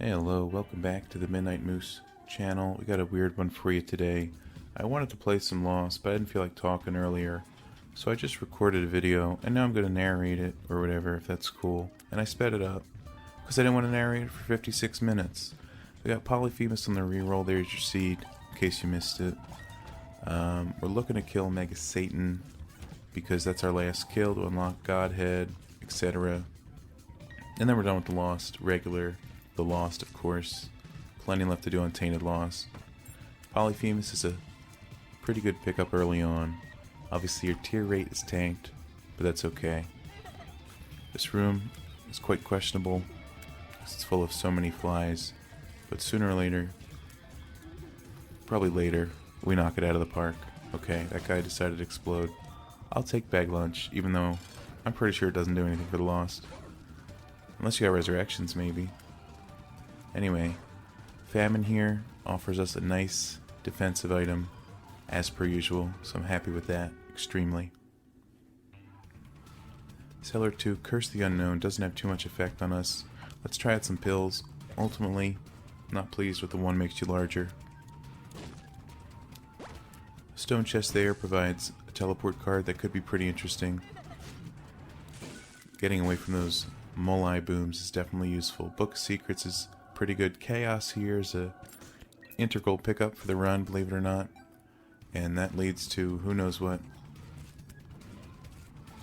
Hey, hello, welcome back to the Midnight Moose channel. We got a weird one for you today. I wanted to play some Lost, but I didn't feel like talking earlier. So I just recorded a video, and now I'm going to narrate it, or whatever, if that's cool. And I sped it up, because I didn't want to narrate it for 56 minutes. We got Polyphemus on the reroll, there's your seed, in case you missed it. We're looking to kill Mega Satan, because that's our last kill to unlock Godhead, etc. And then we're done with the Lost, regular. The Lost, of course. Plenty left to do on Tainted Lost. Polyphemus is a pretty good pickup early on. Obviously your tier rate is tanked, but that's okay. This room is quite questionable because it's full of so many flies, but sooner or later, probably later, we knock it out of the park. Okay, that guy decided to explode. I'll take bag lunch, even though I'm pretty sure it doesn't do anything for the Lost. Unless you got resurrections, maybe. Anyway, Famine here offers us a nice defensive item, as per usual, so I'm happy with that, extremely. Cellar 2, Curse the Unknown, doesn't have too much effect on us. Let's try out some pills. Ultimately, not pleased with the one makes you larger. Stone chest there provides a teleport card that could be pretty interesting. Getting away from those Molai booms is definitely useful. Book of Secrets is pretty good. Chaos here is a integral pickup for the run, believe it or not. And that leads to who knows what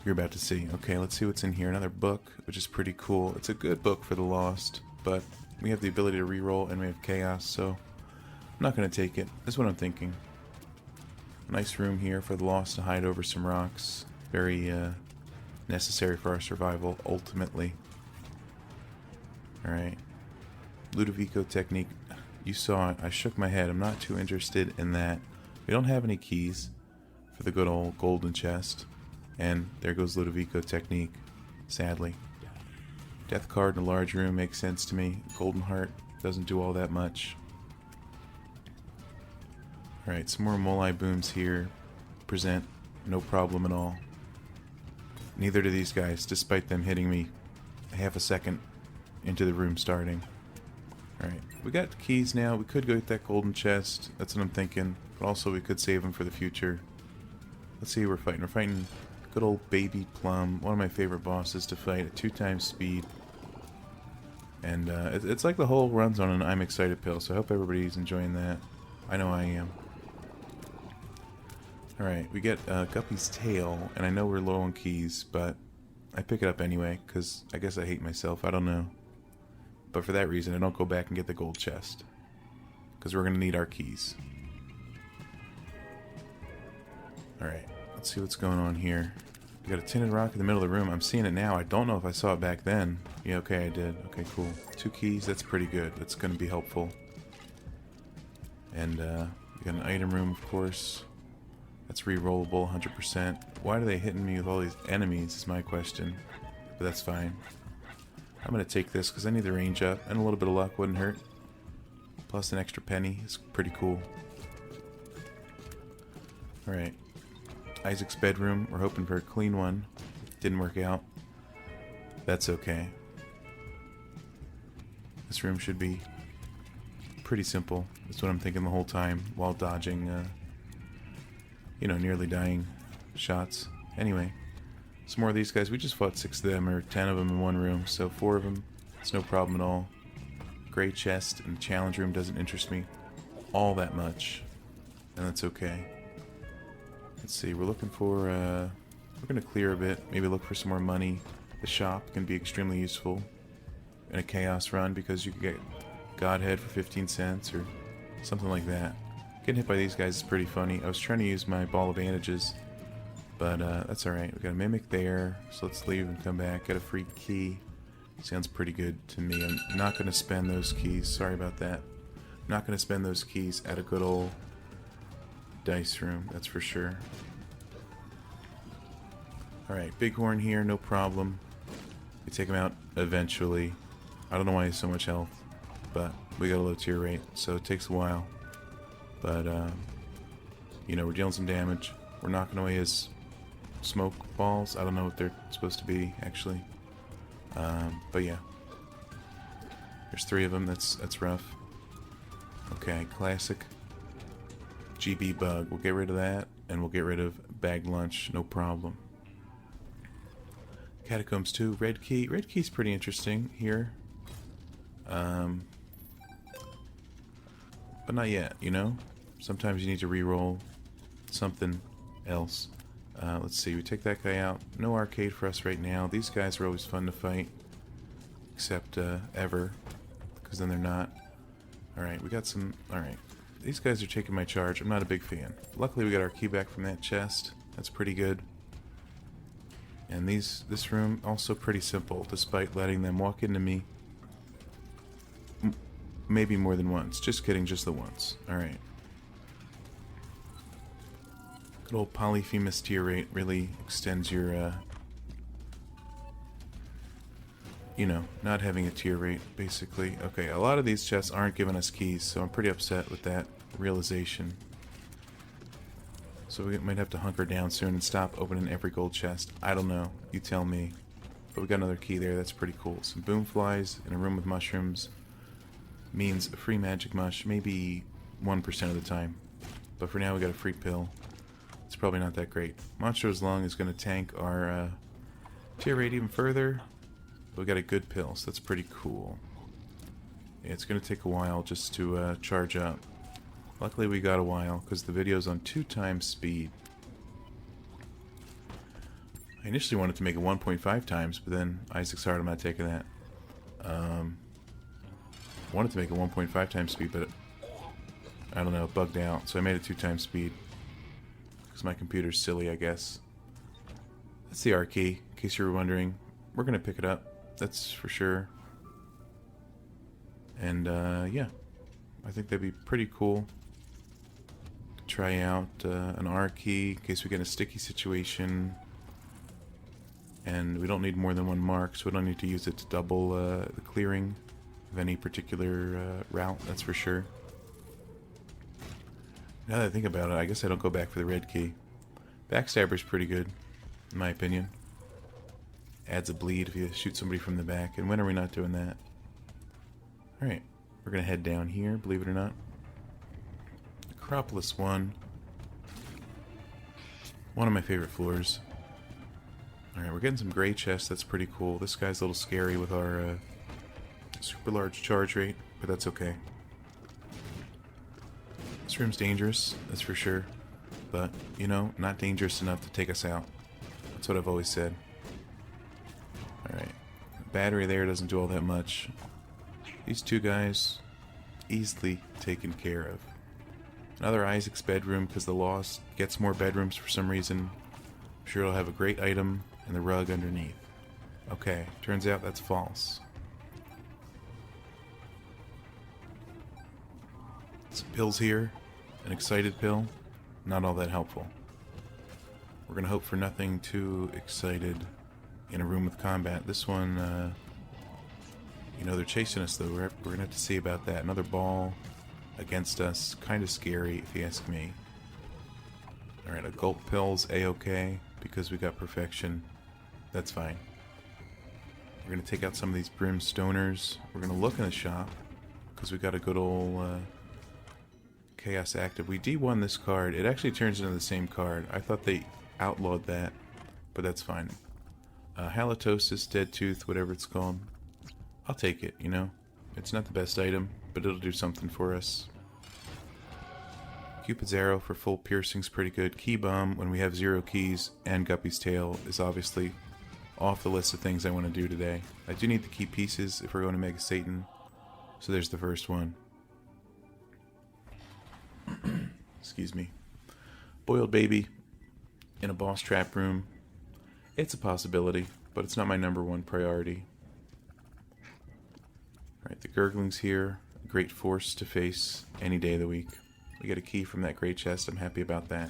you're about to see. Okay, let's see what's in here. Another book, which is pretty cool. It's a good book for the Lost, but we have the ability to reroll and we have Chaos, so I'm not going to take it. That's what I'm thinking. Nice room here for the Lost to hide over some rocks. Very necessary for our survival, ultimately. Alright. Ludovico technique. You saw it. I shook my head. I'm not too interested in that. We don't have any keys for the good old golden chest. And there goes Ludovico technique. Sadly. Death card in a large room makes sense to me. Golden heart doesn't do all that much. Alright, some more Molai booms here. Present no problem at all. Neither do these guys, despite them hitting me a half a second into the room starting. Alright, we got keys now. We could go get that golden chest. That's what I'm thinking. But also we could save them for the future. Let's see who we're fighting. We're fighting good old Baby Plum. One of my favorite bosses to fight at 2 times speed. And it's like the whole run's on an I'm excited pill. So I hope everybody's enjoying that. I know I am. Alright, we get Guppy's tail. And I know we're low on keys. But I pick it up anyway. Because I guess I hate myself. I don't know. But for that reason, I don't go back and get the gold chest. Because we're going to need our keys. Alright, let's see what's going on here. We got a tinted rock in the middle of the room. I'm seeing it now. I don't know if I saw it back then. Yeah, okay, I did. Okay, cool. 2 keys, that's pretty good. That's going to be helpful. And we got an item room, of course. That's re-rollable, 100%. Why are they hitting me with all these enemies is my question. But that's fine. I'm going to take this because I need the range up, and a little bit of luck wouldn't hurt. Plus an extra penny is pretty cool. Alright. Isaac's bedroom. We're hoping for a clean one. Didn't work out. That's okay. This room should be pretty simple. That's what I'm thinking the whole time while dodging, you know, nearly dying shots. Anyway. Some more of these guys. We just fought 6 of them, or 10 of them in one room, so 4 of them, it's no problem at all. Gray chest and the challenge room doesn't interest me all that much, and that's okay. Let's see, we're looking for, we're going to clear a bit, maybe look for some more money. The shop can be extremely useful in a chaos run because you can get Godhead for 15 cents or something like that. Getting hit by these guys is pretty funny. I was trying to use my ball of bandages. But that's alright. We got a mimic there, so let's leave and come back. Got a free key. Sounds pretty good to me. I'm not going to spend those keys. Sorry about that. I'm not going to spend those keys at a good old dice room, that's for sure. Alright, Bighorn here, no problem. We take him out eventually. I don't know why he has so much health, but we got a low tier rate, so it takes a while. But, you know, we're dealing some damage. We're knocking away his smoke balls. I don't know what they're supposed to be, actually. But yeah. There's 3 of them. That's rough. Okay, classic GB bug. We'll get rid of that, and we'll get rid of bagged lunch. No problem. Catacombs 2, red key. Red key's pretty interesting here. But not yet, you know? Sometimes you need to re-roll something else. Let's see, we take that guy out. No arcade for us right now. These guys are always fun to fight. Except, ever. Because then they're not. Alright, we got some... Alright. These guys are taking my charge. I'm not a big fan. Luckily we got our key back from that chest. That's pretty good. And this room, also pretty simple, despite letting them walk into me. Maybe more than once. Just kidding, just the once. Alright. Good old Polyphemus tear rate really extends your, you know, not having a tier rate, basically. Okay, a lot of these chests aren't giving us keys, so I'm pretty upset with that realization. So we might have to hunker down soon and stop opening every gold chest. I don't know. You tell me. But we got another key there. That's pretty cool. Some boom flies in a room with mushrooms means a free magic mush, maybe 1% of the time. But for now, we got a free pill. It's probably not that great. Monster's Lung is going to tank our tier rate even further. But we got a good pill, so that's pretty cool. Yeah, it's going to take a while just to charge up. Luckily we got a while, because the video's on 2 times speed. I initially wanted to make it 1.5 times, but then Isaac's hard, I'm not taking that. Wanted to make it 1.5 times speed, but I don't know, it bugged out, so I made it 2 times speed. Because my computer's silly, I guess. That's the R key, in case you were wondering. We're going to pick it up, that's for sure. And, yeah. I think that'd be pretty cool. Try out an R key in case we get in a sticky situation. And we don't need more than 1 mark, so we don't need to use it to double the clearing of any particular route, that's for sure. Now that I think about it, I guess I don't go back for the red key. Backstabber's pretty good, in my opinion. Adds a bleed if you shoot somebody from the back, and when are we not doing that? Alright, we're gonna head down here, believe it or not. Acropolis 1. One of my favorite floors. Alright, we're getting some gray chests, that's pretty cool. This guy's a little scary with our super large charge rate, but that's okay. This room's dangerous, that's for sure. But, you know, not dangerous enough to take us out. That's what I've always said. Alright. Battery there doesn't do all that much. These 2 guys, easily taken care of. Another Isaac's bedroom, because the Lost gets more bedrooms for some reason. I'm sure it'll have a great item and the rug underneath. Okay, turns out that's false. Some pills here. An excited pill. Not all that helpful. We're going to hope for nothing too excited in a room with combat. This one, you know, they're chasing us though. We're going to have to see about that. Another ball against us. Kind of scary if you ask me. Alright, a gulp pill's A-okay because we got perfection. That's fine. We're going to take out some of these brimstoners. We're going to look in the shop because we got a good old chaos active. We D1 this card. It actually turns into the same card. I thought they outlawed that, but that's fine. Halitosis, Dead Tooth, whatever it's called. I'll take it, you know. It's not the best item, but it'll do something for us. Cupid's Arrow for full piercing's pretty good. Key Bomb when we have 0 keys, and Guppy's Tail is obviously off the list of things I want to do today. I do need the key pieces if we're going to Mega Satan, so there's the first one. Excuse me. Boiled Baby in a boss trap room. It's a possibility, but it's not my #1 priority. Alright, the Gurgling's here. A great force to face any day of the week. We get a key from that great chest. I'm happy about that.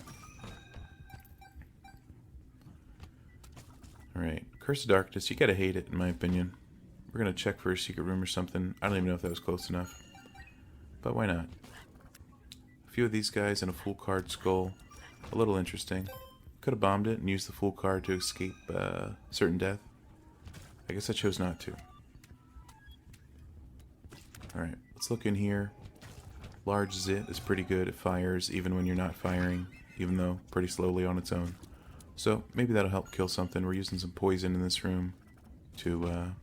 Alright, Curse of Darkness. You gotta hate it, in my opinion. We're gonna check for a secret room or something. I don't even know if that was close enough. But why not? A few of these guys in a full card skull. A little interesting. Could have bombed it and used the full card to escape certain death. I guess I chose not to. Alright, let's look in here. Large zit is pretty good. It fires even when you're not firing, even though pretty slowly on its own. So maybe that'll help kill something. We're using some poison in this room to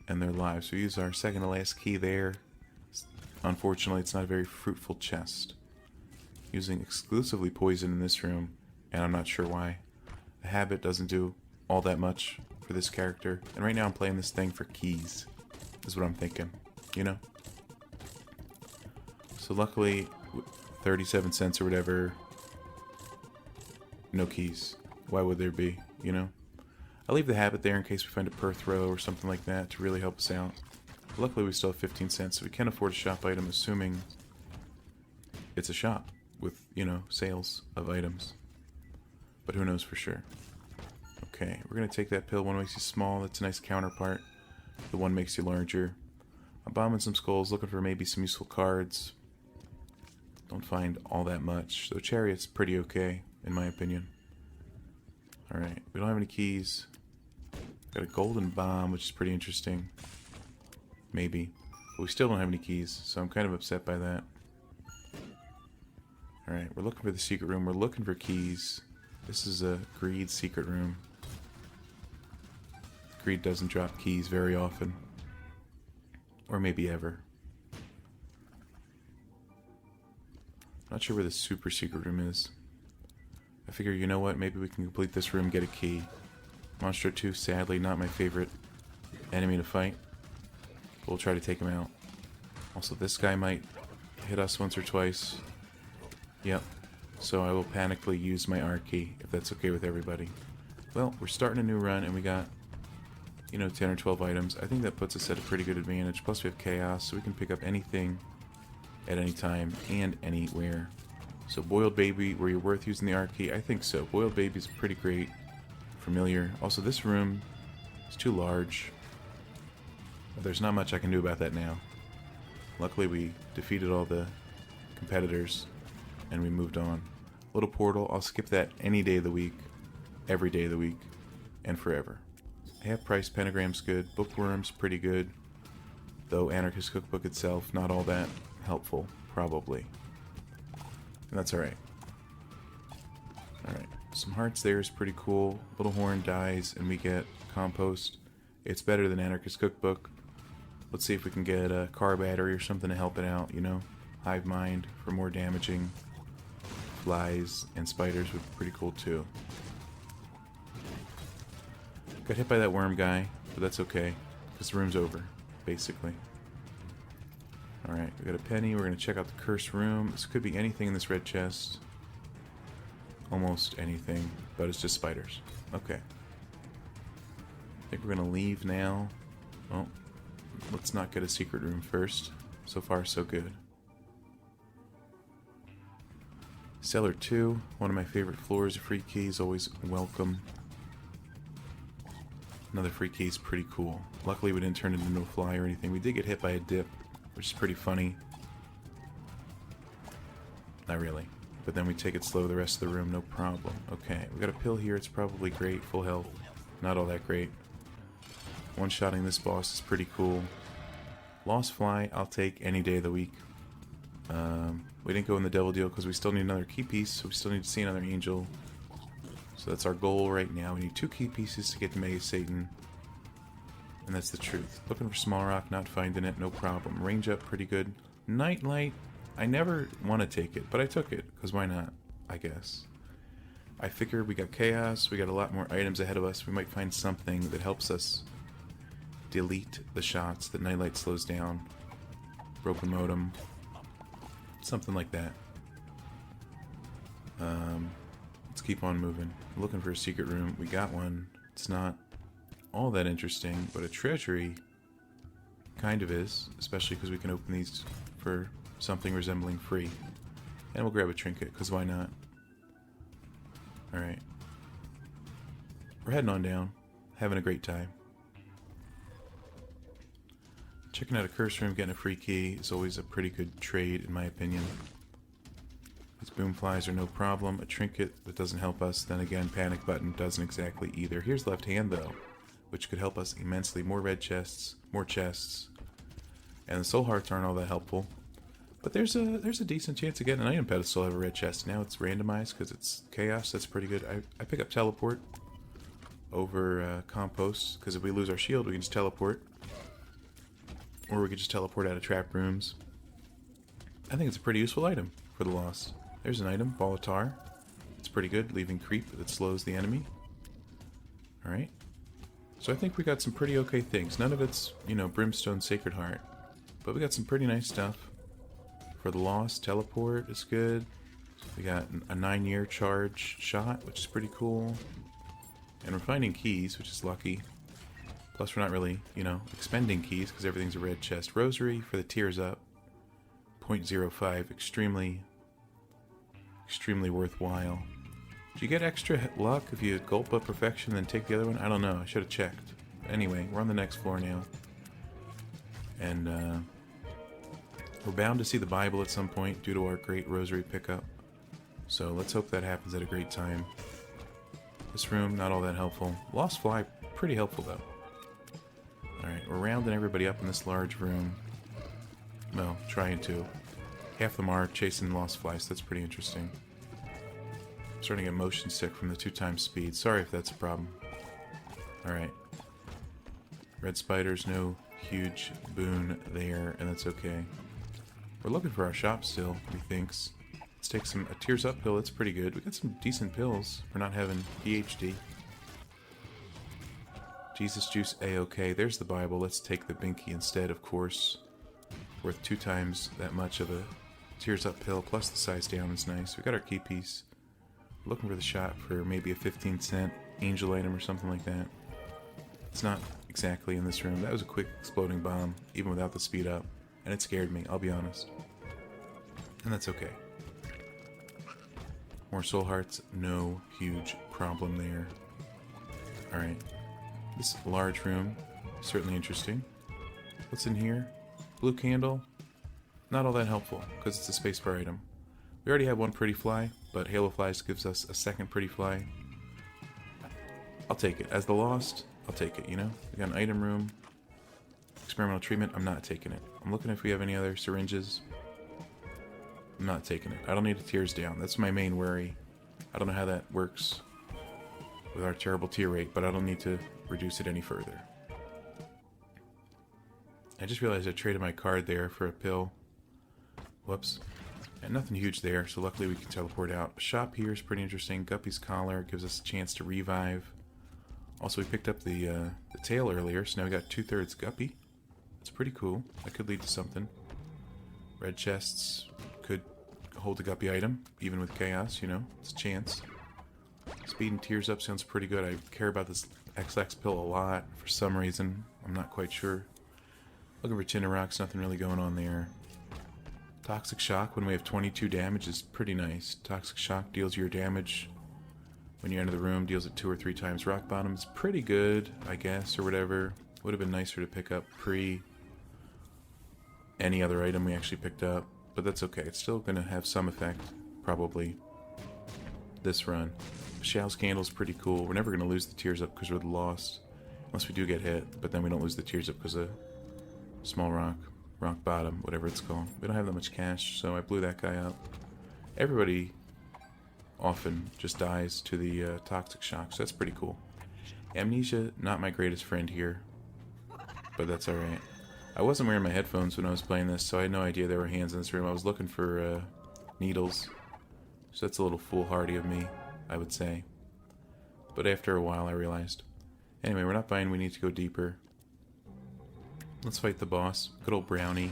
end their lives. We use our second to last key there. Unfortunately, it's not a very fruitful chest. Using exclusively poison in this room, and I'm not sure why. The habit doesn't do all that much for this character. And right now I'm playing this thing for keys, is what I'm thinking, you know? So luckily, 37 cents or whatever, no keys. Why would there be, you know? I'll leave the habit there in case we find a per throw or something like that to really help us out. Luckily we still have 15 cents, so we can afford a shop item, assuming it's a shop with, you know, sales of items. But who knows for sure. Okay, we're going to take that pill. One makes you small. That's a nice counterpart. The one makes you larger. I'm bombing some skulls, looking for maybe some useful cards. Don't find all that much. So Chariot's pretty okay, in my opinion. Alright, we don't have any keys. Got a golden bomb, which is pretty interesting. Maybe. But we still don't have any keys, so I'm kind of upset by that. Alright, we're looking for the secret room. We're looking for keys. This is a Greed secret room. Greed doesn't drop keys very often. Or maybe ever. Not sure where the super secret room is. I figure, you know what, maybe we can complete this room, get a key. Monster 2, sadly, not my favorite enemy to fight. We'll try to take him out. Also, this guy might hit us once or twice. Yep. So I will panically use my R key, if that's okay with everybody. Well, we're starting a new run, and we got, you know, 10 or 12 items. I think that puts us at a pretty good advantage. Plus we have chaos, so we can pick up anything at any time and anywhere. So Boiled Baby, were you worth using the R key? I think so. Boiled Baby's pretty great. Familiar. Also, this room is too large. But there's not much I can do about that now. Luckily, we defeated all the competitors, and we moved on. Little portal, I'll skip that any day of the week, every day of the week, and forever. Half price pentagram's good. Bookworm's pretty good. Though Anarchist Cookbook itself, not all that helpful, probably. And that's alright. Alright. Some hearts there is pretty cool. Little Horn dies and we get compost. It's better than Anarchist Cookbook. Let's see if we can get a car battery or something to help it out, you know? Hive Mind for more damaging. Flies and spiders would be pretty cool too. Got hit by that worm guy, but that's okay. Because the room's over, basically. Alright, we got a penny. We're going to check out the cursed room. This could be anything in this red chest. Almost anything, but it's just spiders. Okay. I think we're going to leave now. Well, let's not get a secret room first. So far, so good. Cellar 2, one of my favorite floors. Free keys, always welcome. Another free key is pretty cool. Luckily, we didn't turn into no fly or anything. We did get hit by a dip, which is pretty funny. Not really. But then we take it slow the rest of the room, no problem. Okay, we got a pill here. It's probably great. Full health. Not all that great. One-shotting this boss is pretty cool. Lost Fly, I'll take any day of the week. We didn't go in the devil deal because we still need another key piece, so we still need to see another angel. So that's our goal right now. We need 2 key pieces to get to Mega Satan. And that's the truth. Looking for small rock, not finding it, no problem. Range up, pretty good. Nightlight, I never want to take it, but I took it, because why not, I guess. I figure we got chaos, we got a lot more items ahead of us. We might find something that helps us delete the shots that Nightlight slows down. Broken modem. Something like that. Let's keep on moving. Looking for a secret room. We got one. It's not all that interesting, but a treasury kind of is, especially because we can open these for something resembling free. And we'll grab a trinket, because why not? Alright. We're heading on down. Having a great time. Checking out a curse room, getting a free key is always a pretty good trade, in my opinion. These boom flies are no problem. A trinket that doesn't help us, then again, panic button doesn't exactly either. Here's left hand, though, which could help us immensely. More red chests, more chests, And the soul hearts aren't all that helpful. But there's a decent chance of getting an item pedestal out of a red chest. Now it's randomized because it's chaos. That's pretty good. I pick up teleport over compost, because if we lose our shield, we can just teleport. Or we could just teleport out of trap rooms. I think it's a pretty useful item for the Lost. There's an item, Ball of Tar. It's pretty good, leaving creep that slows the enemy. Alright. So I think we got some pretty okay things. None of it's, you know, Brimstone Sacred Heart. But we got some pretty nice stuff. For the Lost, teleport is good. We got a 9-year charge shot, which is pretty cool. And we're finding keys, which is lucky. Plus we're not really, you know, expending keys because everything's a red chest. Rosary for the tears up. 0.05, extremely worthwhile. Do you get extra luck if you gulp up perfection and then take the other one? I don't know, I should have checked. Anyway, we're on the next floor now. And we're bound to see the Bible at some point due to our great rosary pickup. So let's hope that happens at a great time. This room, not all that helpful. Lost Fly, pretty helpful though. Alright, we're rounding everybody up in this large room. Well, trying to. Half of them are chasing Lost Flies, so that's pretty interesting. I'm starting to get motion sick from the 2x speed. Sorry if that's a problem. Alright. Red spiders, no huge boon there, and that's okay. We're looking for our shop still, methinks. Let's take a Tears Up pill, that's pretty good. We got some decent pills for not having PhD. Jesus Juice A-OK. There's the Bible. Let's take the Binky instead, of course. Worth 2 times that much of a Tears Up pill, plus the size down is nice. We got our key piece. We're looking for the shop for maybe a 15-cent angel item or something like that. It's not exactly in this room. That was a quick exploding bomb, even without the speed up. And it scared me, I'll be honest. And that's okay. More soul hearts, no huge problem there. Alright. This large room, certainly interesting. What's in here? Blue candle. Not all that helpful, because it's a spacebar item. We already have one pretty fly, but Halo Flies gives us a second pretty fly. I'll take it. As the Lost, I'll take it, you know? We got an item room. Experimental treatment, I'm not taking it. I'm looking if we have any other syringes. I'm not taking it. I don't need a tears down. That's my main worry. I don't know how that works with our terrible tear rate, but I don't need to reduce it any further. I just realized I traded my card there for a pill. Whoops. And nothing huge there, so luckily we can teleport out. Shop here is pretty interesting. Guppy's Collar gives us a chance to revive. Also, we picked up the tail earlier, so now we got 2/3 Guppy. It's pretty cool. That could lead to something. Red chests could hold a Guppy item, even with chaos, you know. It's a chance. Speed and Tears Up sounds pretty good. I care about this XX pill a lot for some reason. I'm not quite sure. Looking for Tinder Rocks, nothing really going on there. Toxic Shock when we have 22 damage is pretty nice. Toxic Shock deals your damage when you enter the room, deals it 2 or 3 times. Rock Bottom is pretty good, I guess, or whatever. Would have been nicer to pick up pre any other item we actually picked up, but that's okay. It's still going to have some effect, probably, this run. Shell's Candle's pretty cool. We're never going to lose the Tears Up because we're the Lost, unless we do get hit, but then we don't lose the Tears Up because of Small Rock, Rock Bottom, whatever it's called. We don't have that much cash, so I blew that guy up. Everybody often just dies to the Toxic Shock, so that's pretty cool. Amnesia, not my greatest friend here, but that's alright. I wasn't wearing my headphones when I was playing this, so I had no idea there were hands in this room. I was looking for needles, so that's a little foolhardy of me, I would say. But after a while I realized. Anyway, we're not buying, we need to go deeper. Let's fight the boss. Good old Brownie.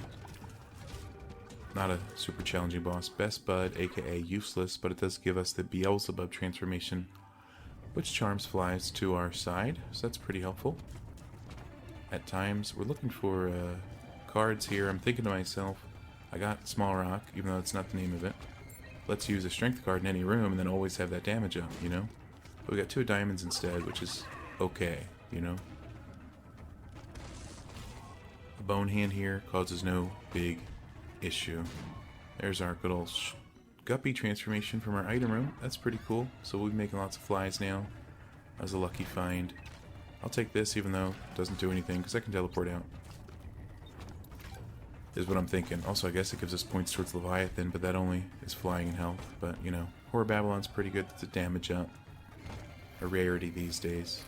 Not a super challenging boss. Best Bud, aka useless, but it does give us the Beelzebub transformation, which charms flies to our side, so that's pretty helpful. At times, we're looking for cards here. I'm thinking to myself, I got Small Rock, even though that's not the name of it. Let's use a strength card in any room and then always have that damage up, you know? But we got 2 diamonds instead, which is okay, you know? A Bone Hand here causes no big issue. There's our good old Guppy transformation from our item room. That's pretty cool. So we'll be making lots of flies now. That was a lucky find. I'll take this even though it doesn't do anything because I can teleport out. is what I'm thinking. Also, I guess it gives us points towards Leviathan, but that only is flying and health. But, you know, Horror Babylon's pretty good to damage up. A rarity these days.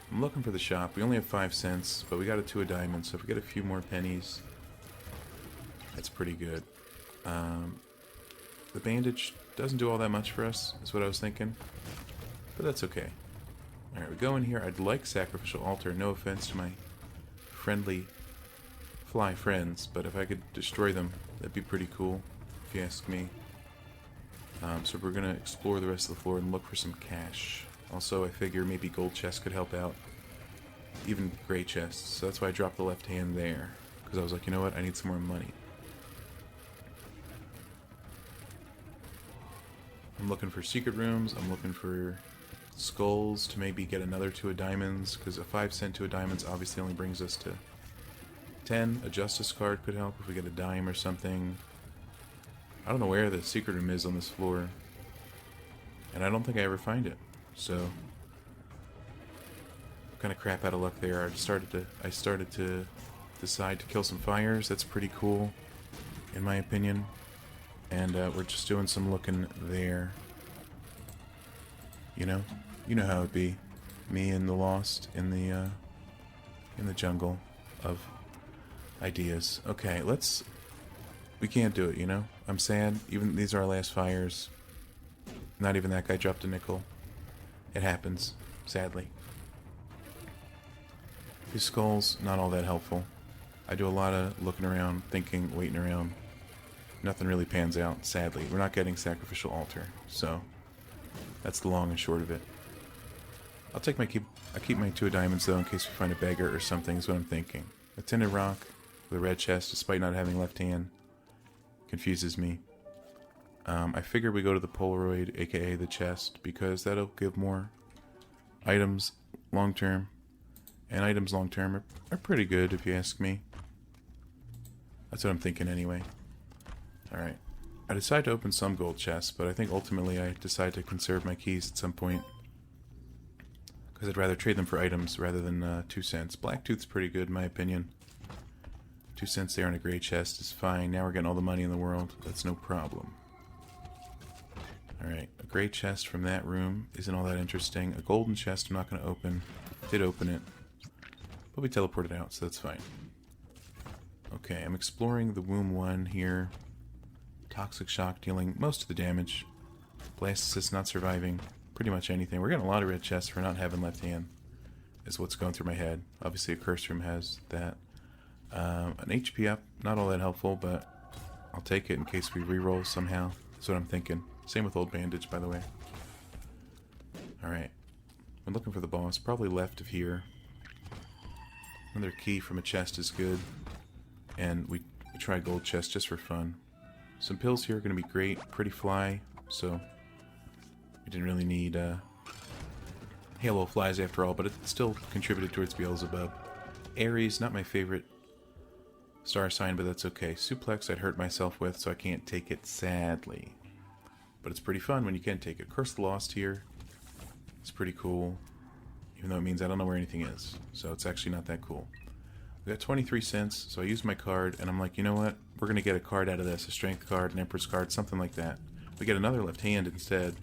I'm looking for the shop. We only have 5 cents, but we got a 2 of diamonds, so if we get a few more pennies, that's pretty good. The bandage doesn't do all that much for us, is what I was thinking. But that's okay. Alright, we go in here. I'd like Sacrificial Altar. No offense to my friendly fly friends, but if I could destroy them, that'd be pretty cool, if you ask me. So we're going to explore the rest of the floor and look for some cash. Also, I figure maybe gold chests could help out. Even gray chests. So that's why I dropped the left hand there. Because I was like, you know what? I need some more money. I'm looking for secret rooms. I'm looking for skulls to maybe get another 2 of diamonds. Because a 5 cent 2 of diamonds obviously only brings us to 10. A justice card could help if we get a dime or something. I don't know where the secret room is on this floor. And I don't think I ever find it. So, kind of crap out of luck there. I started to decide to kill some fires. That's pretty cool, in my opinion. And we're just doing some looking there. You know how it'd be. Me and the lost in the jungle of ideas. Okay, we can't do it. You know, I'm sad. Even these are our last fires. Not even that guy dropped a nickel. It happens, sadly. These skulls, not all that helpful. I do a lot of looking around, thinking, waiting around. Nothing really pans out, sadly. We're not getting Sacrificial Altar, so that's the long and short of it. I keep my 2 of diamonds though in case we find a beggar or something is what I'm thinking. A tinted rock with a red chest, despite not having left hand, confuses me. I figure we go to the Polaroid, aka the chest, because that'll give more items long term. And items long term are pretty good if you ask me. That's what I'm thinking anyway. Alright. I decided to open some gold chests, but I think ultimately I decide to conserve my keys at some point. Because I'd rather trade them for items rather than 2 cents. Blacktooth's pretty good in my opinion. 2 cents there in a gray chest is fine. Now we're getting all the money in the world. That's no problem. Alright, a gray chest from that room isn't all that interesting. A golden chest I'm not going to open. Did open it. But we teleported out, so that's fine. Okay, I'm exploring the Womb 1 here. Toxic Shock dealing most of the damage. Blast Assist not surviving pretty much anything. We're getting a lot of red chests for not having left hand. Is what's going through my head. Obviously a curse room has that. An HP up, not all that helpful, but I'll take it in case we reroll somehow. That's what I'm thinking. Same with old bandage, by the way. Alright. I'm looking for the boss. Probably left of here. Another key from a chest is good. And we tried gold chest just for fun. Some pills here are going to be great. Pretty fly. So, we didn't really need Halo flies after all. But it still contributed towards Beelzebub. Aries, not my favorite star sign, but that's okay. Suplex I'd hurt myself with, so I can't take it, sadly. But it's pretty fun when you can take it. Curse the Lost here. It's pretty cool. Even though it means I don't know where anything is. So it's actually not that cool. We got 23 cents, so I used my card, and I'm like, you know what? We're going to get a card out of this. A Strength card, an Emperor's card, something like that. We get another left hand instead.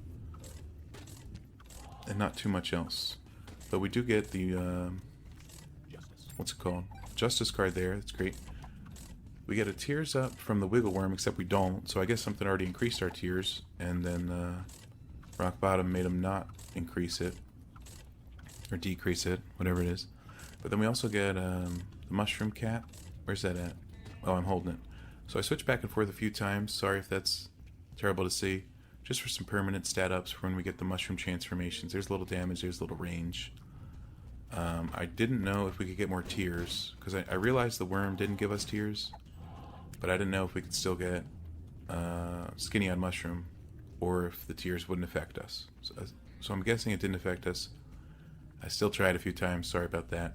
And not too much else. But we do get the, what's it called? Justice card there. That's great. We get a tears up from the Wiggle Worm, except we don't. So I guess something already increased our tears. And then Rock Bottom made them not increase it. Or decrease it, whatever it is. But then we also get the Mushroom Cat. Where's that at? Oh, I'm holding it. So I switched back and forth a few times. Sorry if that's terrible to see. Just for some permanent stat ups for when we get the Mushroom Transformations. There's a little damage, there's a little range. I didn't know if we could get more tears. Because I realized the worm didn't give us tears. But I didn't know if we could still get Skinny on Mushroom, or if the tears wouldn't affect us. So I'm guessing it didn't affect us. I still tried a few times, sorry about that.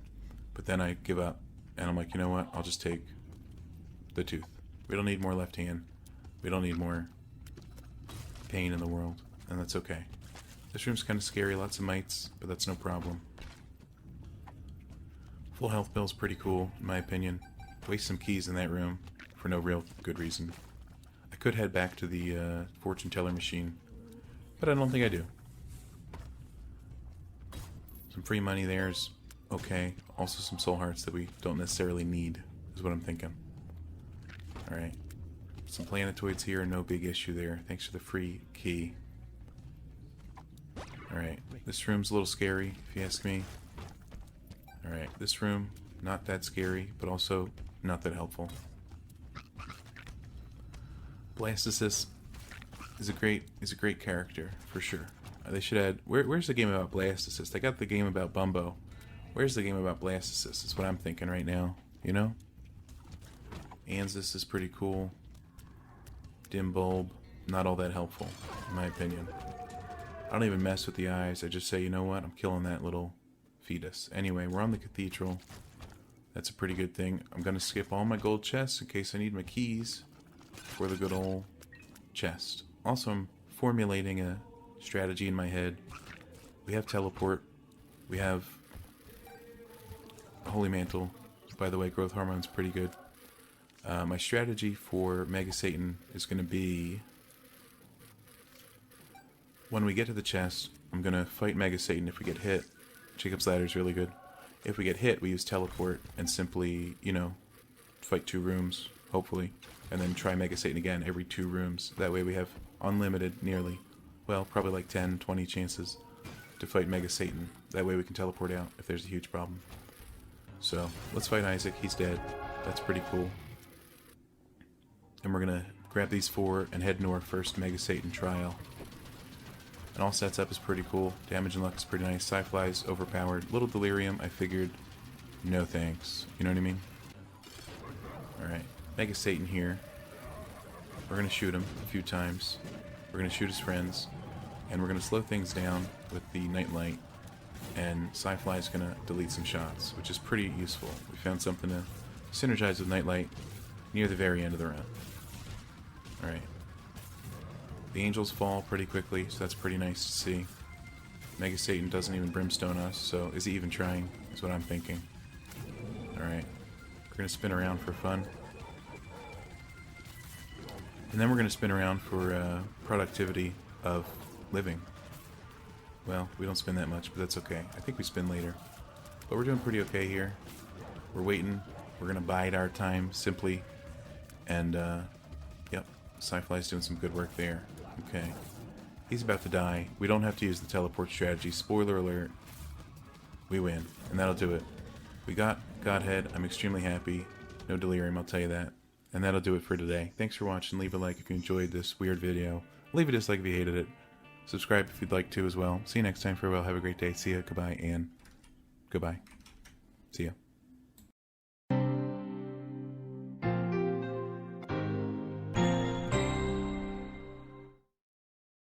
But then I give up, and I'm like, you know what, I'll just take the tooth. We don't need more left hand. We don't need more pain in the world, and that's okay. This room's kind of scary, lots of mites, but that's no problem. Full health bill's pretty cool, in my opinion. Waste some keys in that room for no real good reason. I could head back to the fortune teller machine, but I don't think I do. Some free money there is okay. Also some soul hearts that we don't necessarily need, is what I'm thinking. Alright. Some planetoids here, no big issue there. Thanks for the free key. Alright. This room's a little scary, if you ask me. Alright. This room, not that scary, but also not that helpful. Blastocyst is a great character, for sure. They should add... Where's the game about Blastocyst? I got the game about Bumbo. Where's the game about Blastocyst? Is what I'm thinking right now. You know? Anzus is pretty cool. Dim Bulb, not all that helpful, in my opinion. I don't even mess with the eyes. I just say, you know what? I'm killing that little fetus. Anyway, we're on the Cathedral. That's a pretty good thing. I'm going to skip all my gold chests in case I need my keys for the good old chest. Also, I'm formulating a strategy in my head. We have teleport. We have Holy Mantle. By the way, growth hormone's pretty good. My strategy for Mega Satan is going to be, when we get to the chest, I'm going to fight Mega Satan. If we get hit, Jacob's Ladder is really good. If we get hit, we use teleport and simply, you know, fight 2 rooms, hopefully, and then try Mega Satan again every 2 rooms. That way we have unlimited, nearly, well, probably like 10, 20 chances to fight Mega Satan. That way we can teleport out if there's a huge problem. So, let's fight Isaac. He's dead. That's pretty cool. And we're going to grab these 4 and head into our first Mega Satan trial. And all sets up is pretty cool. Damage and luck is pretty nice. Sci-Fly's overpowered. Little Delirium, I figured, no thanks. You know what I mean? Alright. Mega Satan here. We're going to shoot him a few times. We're going to shoot his friends. And we're going to slow things down with the Nightlight. And Sci-Fly's going to delete some shots, which is pretty useful. We found something to synergize with Nightlight near the very end of the round. Alright. The angels fall pretty quickly, so that's pretty nice to see. Mega Satan doesn't even brimstone us, so is he even trying, is what I'm thinking. Alright. We're going to spin around for fun. And then we're going to spin around for productivity of living. Well, we don't spin that much, but that's okay. I think we spin later. But we're doing pretty okay here. We're waiting. We're going to bide our time, simply. And, yep. Sci-Fly's doing some good work there. Okay. He's about to die. We don't have to use the teleport strategy. Spoiler alert. We win. And that'll do it. We got Godhead. I'm extremely happy. No delirium, I'll tell you that. And that'll do it for today. Thanks for watching. Leave a like if you enjoyed this weird video. Leave a dislike if you hated it. Subscribe if you'd like to as well. See you next time. Farewell. Have a great day. See ya. Goodbye. And goodbye. See ya.